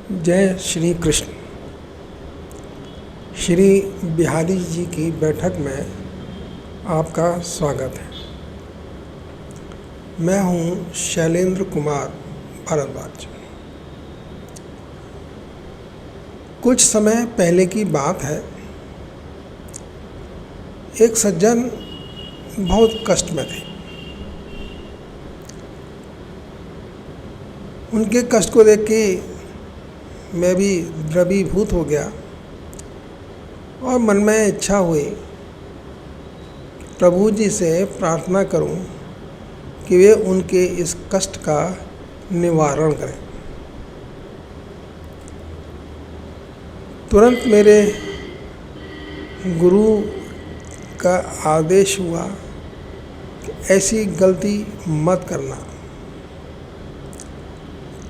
जय श्री कृष्ण। श्री बिहारी जी की बैठक में आपका स्वागत है। मैं हूँ शैलेंद्र कुमार भारद्वाज। कुछ समय पहले की बात है, एक सज्जन बहुत कष्ट में थे। उनके कष्ट को देख के मैं भी द्रवीभूत हो गया और मन में इच्छा हुई प्रभु जी से प्रार्थना करूं कि वे उनके इस कष्ट का निवारण करें। तुरंत मेरे गुरु का आदेश हुआ कि ऐसी गलती मत करना।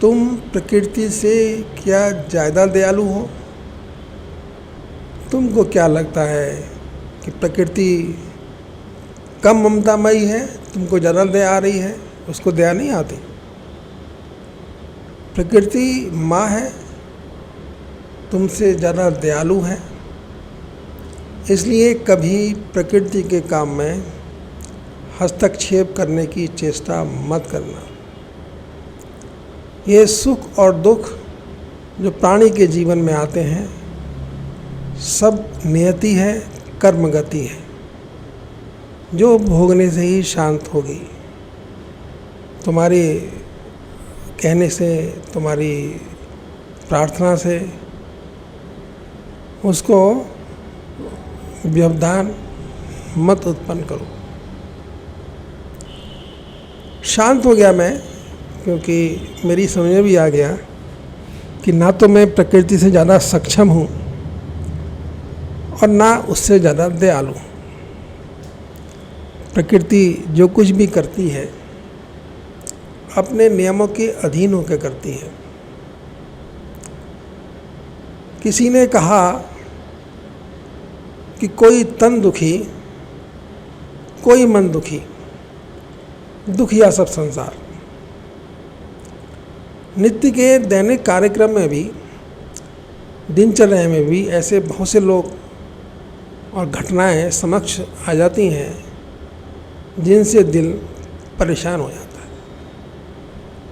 तुम प्रकृति से क्या ज़्यादा दयालु हो? तुमको क्या लगता है कि प्रकृति कम ममतामयी है, तुमको ज़्यादा दया आ रही है? उसको दया नहीं आती। प्रकृति माँ है, तुमसे ज़्यादा दयालु है। इसलिए कभी प्रकृति के काम में हस्तक्षेप करने की चेष्टा मत करना। ये सुख और दुख जो प्राणी के जीवन में आते हैं, सब नियति है, कर्मगति है, जो भोगने से ही शांत होगी। तुम्हारे कहने से, तुम्हारी प्रार्थना से उसको व्यवधान मत उत्पन्न करो। शांत हो गया मैं, क्योंकि मेरी समझ में भी आ गया कि ना तो मैं प्रकृति से ज़्यादा सक्षम हूँ और ना उससे ज़्यादा दयालु। प्रकृति जो कुछ भी करती है अपने नियमों के अधीन होकर करती है। किसी ने कहा कि कोई तन दुखी, कोई मन दुखी, दुखिया सब संसार। नित्य के दैनिक कार्यक्रम में भी, दिनचर्या में भी ऐसे बहुत से लोग और घटनाएं समक्ष आ जाती हैं जिनसे दिल परेशान हो जाता है।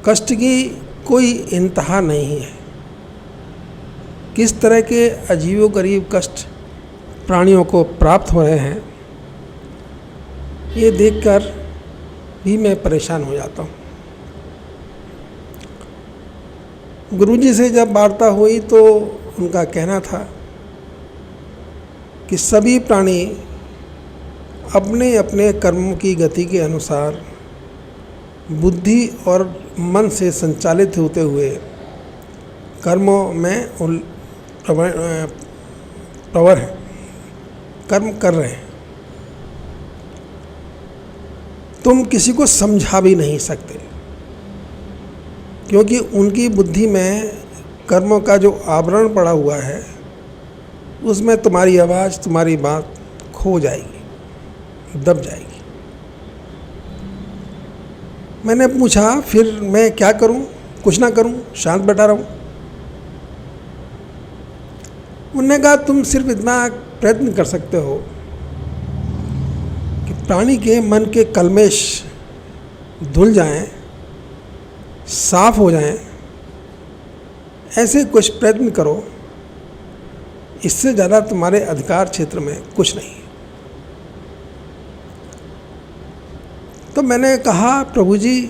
कष्ट की कोई इंतहा नहीं है। किस तरह के अजीबो गरीब कष्ट प्राणियों को प्राप्त हो रहे हैं, ये देखकर भी मैं परेशान हो जाता हूँ। गुरुजी से जब वार्ता हुई तो उनका कहना था कि सभी प्राणी अपने अपने कर्मों की गति के अनुसार बुद्धि और मन से संचालित होते हुए कर्मों में प्रवर हैं, कर्म कर रहे हैं। तुम किसी को समझा भी नहीं सकते, क्योंकि उनकी बुद्धि में कर्मों का जो आवरण पड़ा हुआ है, उसमें तुम्हारी आवाज़, तुम्हारी बात खो जाएगी, दब जाएगी। मैंने पूछा, फिर मैं क्या करूं? कुछ ना करूं, शांत बैठा रहूं? उन्होंने कहा, तुम सिर्फ इतना प्रयत्न कर सकते हो कि प्राणी के मन के कल्मेश धुल जाएं, साफ हो जाएं। ऐसे कुछ प्रयत्न करो, इससे ज़्यादा तुम्हारे अधिकार क्षेत्र में कुछ नहीं। तो मैंने कहा, प्रभु जी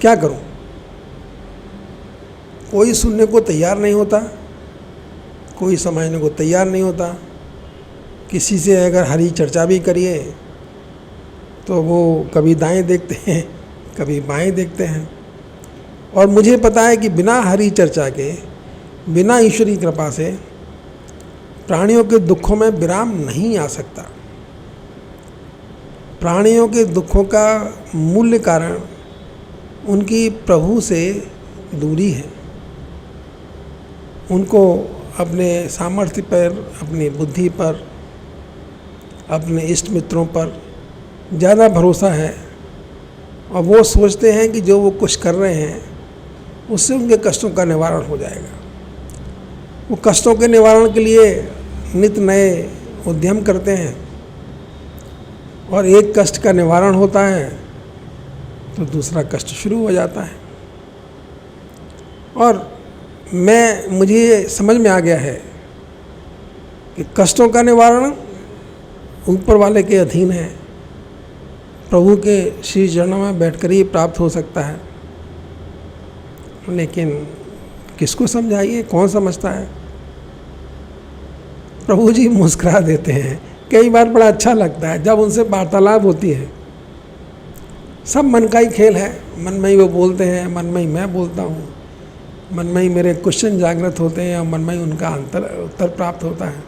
क्या करूं? कोई सुनने को तैयार नहीं होता, कोई समझने को तैयार नहीं होता। किसी से अगर हरी चर्चा भी करिए तो वो कभी दाएं देखते हैं, कभी बाएं देखते हैं। और मुझे पता है कि बिना हरी चर्चा के, बिना ईश्वरी कृपा से प्राणियों के दुखों में विराम नहीं आ सकता। प्राणियों के दुखों का मूल्य कारण उनकी प्रभु से दूरी है। उनको अपने सामर्थ्य पर, अपनी बुद्धि पर, अपने इष्ट मित्रों पर ज़्यादा भरोसा है और वो सोचते हैं कि जो वो कुछ कर रहे हैं उससे उनके कष्टों का निवारण हो जाएगा। वो कष्टों के निवारण के लिए नित नए उद्यम करते हैं, और एक कष्ट का निवारण होता है तो दूसरा कष्ट शुरू हो जाता है। और मुझे समझ में आ गया है कि कष्टों का निवारण ऊपर वाले के अधीन है, प्रभु के श्री चरणों में बैठकर ही प्राप्त हो सकता है। लेकिन किसको समझाइए, कौन समझता है? प्रभु जी मुस्कुरा देते हैं। कई बार बड़ा अच्छा लगता है जब उनसे वार्तालाप होती है। सब मन का ही खेल है, मन में ही वो बोलते हैं, मन में ही मैं बोलता हूँ, मन में ही मेरे क्वेश्चन जागृत होते हैं और मन में ही उनका उत्तर प्राप्त होता है।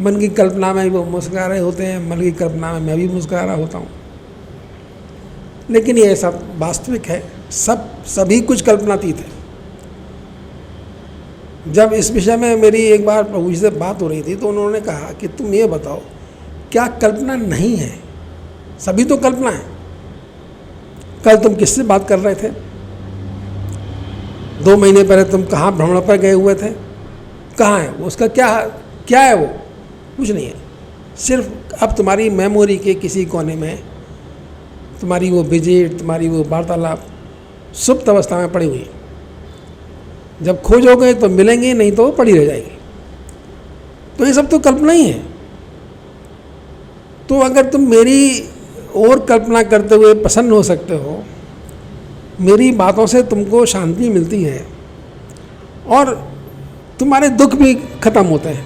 मन की कल्पना में ही वो मुस्कुरा रहे होते हैं, मन की कल्पना में मैं भी मुस्कुरा रहा होता हूँ। लेकिन ये सब वास्तविक है, सभी कुछ कल्पनातीत है। जब इस विषय में मेरी एक बार प्रभु जी से बात हो रही थी तो उन्होंने कहा कि तुम ये बताओ, क्या कल्पना नहीं है? सभी तो कल्पना है। कल तुम किससे बात कर रहे थे? 2 महीने पहले तुम कहाँ भ्रमण पर गए हुए थे? कहाँ है वो? उसका क्या है वो? कुछ नहीं है। सिर्फ अब तुम्हारी मेमोरी के किसी कोने में तुम्हारी वो विजिट, तुम्हारी वो वार्तालाप सुप्त अवस्था में पड़ी हुई है। जब खोजोगे तो मिलेंगे, नहीं तो पड़ी रह जाएगी। तो ये सब तो कल्पना ही है। तो अगर तुम मेरी और कल्पना करते हुए प्रसन्न हो सकते हो, मेरी बातों से तुमको शांति मिलती है और तुम्हारे दुख भी खत्म होते हैं,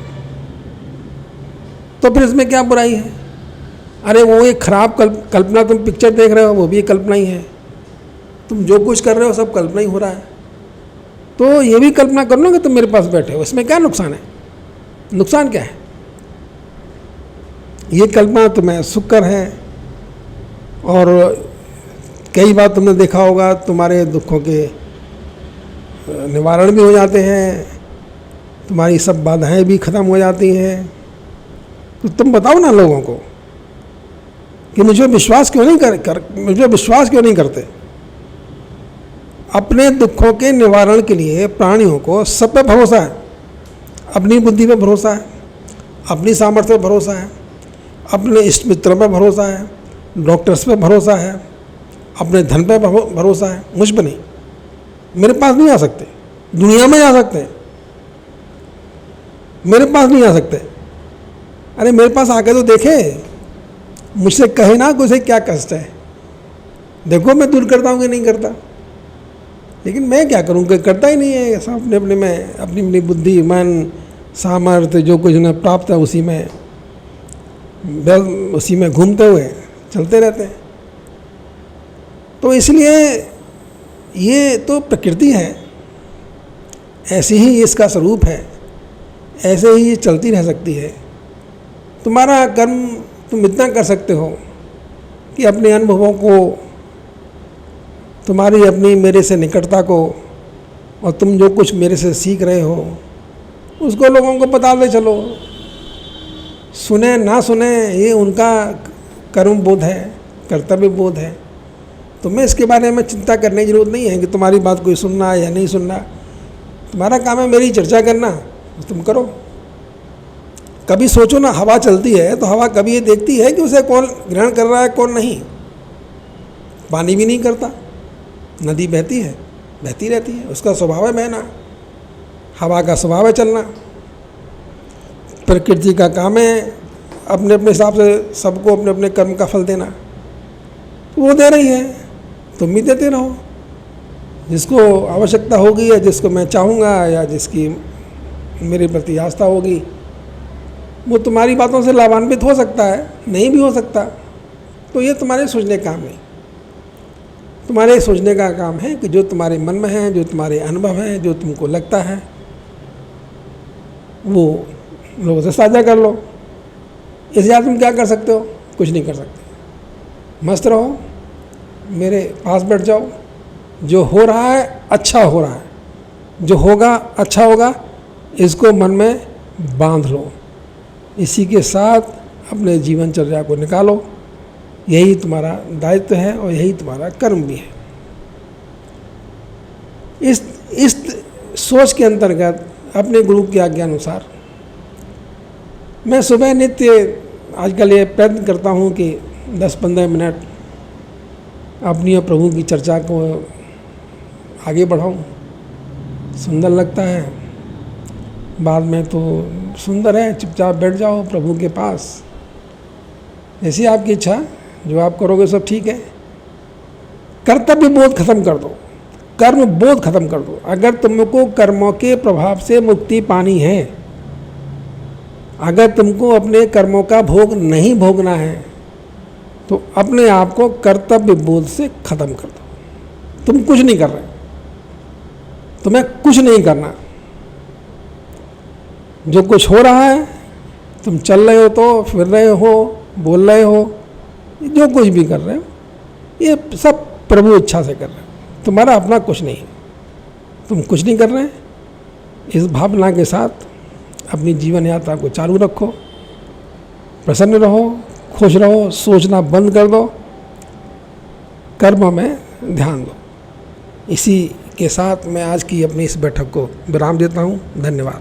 तो फिर इसमें क्या बुराई है? अरे वो एक खराब कल्पना तुम पिक्चर देख रहे हो, वो भी कल्पना ही है। तुम जो कुछ कर रहे हो सब कल्पना ही हो रहा है। तो ये भी कल्पना कर लो कि तुम मेरे पास बैठे हो, इसमें क्या नुकसान है? नुकसान क्या है? ये कल्पना तुम्हें सुखकर है, और कई बार तुमने देखा होगा तुम्हारे दुखों के निवारण भी हो जाते हैं, तुम्हारी सब बाधाएं भी खत्म हो जाती हैं। तो तुम बताओ ना लोगों को कि मुझे विश्वास क्यों नहीं करते? अपने दुखों के निवारण के लिए प्राणियों को सब पे भरोसा है। अपनी बुद्धि पे भरोसा है, अपनी सामर्थ्य पे भरोसा है, अपने इष्ट मित्रों पे भरोसा है, डॉक्टर्स पे भरोसा है, अपने धन पे भरोसा है। मुझ पे नहीं। मेरे पास नहीं आ सकते, दुनिया में आ सकते हैं, मेरे पास नहीं आ सकते। अरे मेरे पास आके तो देखे, मुझसे कहे ना कि उसे क्या कष्ट है। देखो मैं दूर करता हूँ कि नहीं करता, लेकिन मैं क्या करूँ कि करता ही नहीं है। सब अपने अपने में अपनी बुद्धि, मन, सामर्थ्य जो कुछ उन्हें प्राप्त है उसी में घूमते हुए चलते रहते हैं। तो इसलिए ये तो प्रकृति है, ऐसे ही इसका स्वरूप है, ऐसे ही ये चलती रह सकती है। तुम्हारा कर्म तुम इतना कर सकते हो कि अपने अनुभवों को, तुम्हारी अपनी मेरे से निकटता को, और तुम जो कुछ मेरे से सीख रहे हो उसको लोगों को बताते चलो। सुने ना सुने ये उनका कर्म बोध है, कर्तव्य बोध है। तुम्हें इसके बारे में चिंता करने की जरूरत नहीं है कि तुम्हारी बात कोई सुनना या नहीं सुनना। तुम्हारा काम है मेरी चर्चा करना, तो तुम करो। कभी सोचो ना, हवा चलती है तो हवा कभी ये देखती है कि उसे कौन ग्रहण कर रहा है कौन नहीं। पानी भी नहीं करता, नदी बहती है, बहती रहती है, उसका स्वभाव है बहना, हवा का स्वभाव है चलना। प्रकृति का काम है अपने अपने हिसाब से सबको अपने अपने कर्म का फल देना। तो वो दे रही है, तुम भी देते रहो। जिसको आवश्यकता होगी या जिसको मैं चाहूँगा या जिसकी मेरे प्रति आस्था होगी, वो तुम्हारी बातों से लाभान्वित हो सकता है, नहीं भी हो सकता। तो ये तुम्हारे सोचने का काम नहीं। तुम्हारे सोचने का काम है कि जो तुम्हारे मन में है, जो तुम्हारे अनुभव हैं, जो तुमको लगता है, वो लोगों से साझा कर लो। इसके बाद तुम क्या कर सकते हो? कुछ नहीं कर सकते। मस्त रहो, मेरे पास बैठ जाओ। जो हो रहा है अच्छा हो रहा है, जो होगा अच्छा होगा, इसको मन में बांध लो। इसी के साथ अपने जीवनचर्या को निकालो। यही तुम्हारा दायित्व है और यही तुम्हारा कर्म भी है। इस सोच के अंतर्गत अपने गुरु की आज्ञा अनुसार मैं सुबह नित्य आजकल ये प्रयत्न करता हूँ कि 10-15 मिनट अपनी और प्रभु की चर्चा को आगे बढ़ाऊँ। सुंदर लगता है, बाद में तो सुंदर है, चुपचाप बैठ जाओ प्रभु के पास, जैसी आपकी इच्छा, जो आप करोगे सब ठीक है। कर्तव्य बोध खत्म कर दो, कर्म बोध खत्म कर दो। अगर तुमको कर्मों के प्रभाव से मुक्ति पानी है, अगर तुमको अपने कर्मों का भोग नहीं भोगना है, तो अपने आप को कर्तव्य बोध से खत्म कर दो। तुम कुछ नहीं कर रहे, तुम्हें कुछ नहीं करना। जो कुछ हो रहा है, तुम चल रहे हो तो, फिर रहे हो, बोल रहे हो, जो कुछ भी कर रहे हो, ये सब प्रभु इच्छा से कर रहे हो, तुम्हारा अपना कुछ नहीं है। तुम कुछ नहीं कर रहे, इस भावना के साथ अपनी जीवन यात्रा को चालू रखो, प्रसन्न रहो, खुश रहो, सोचना बंद कर दो, कर्म में ध्यान दो। इसी के साथ मैं आज की अपनी इस बैठक को विराम देता हूँ। धन्यवाद।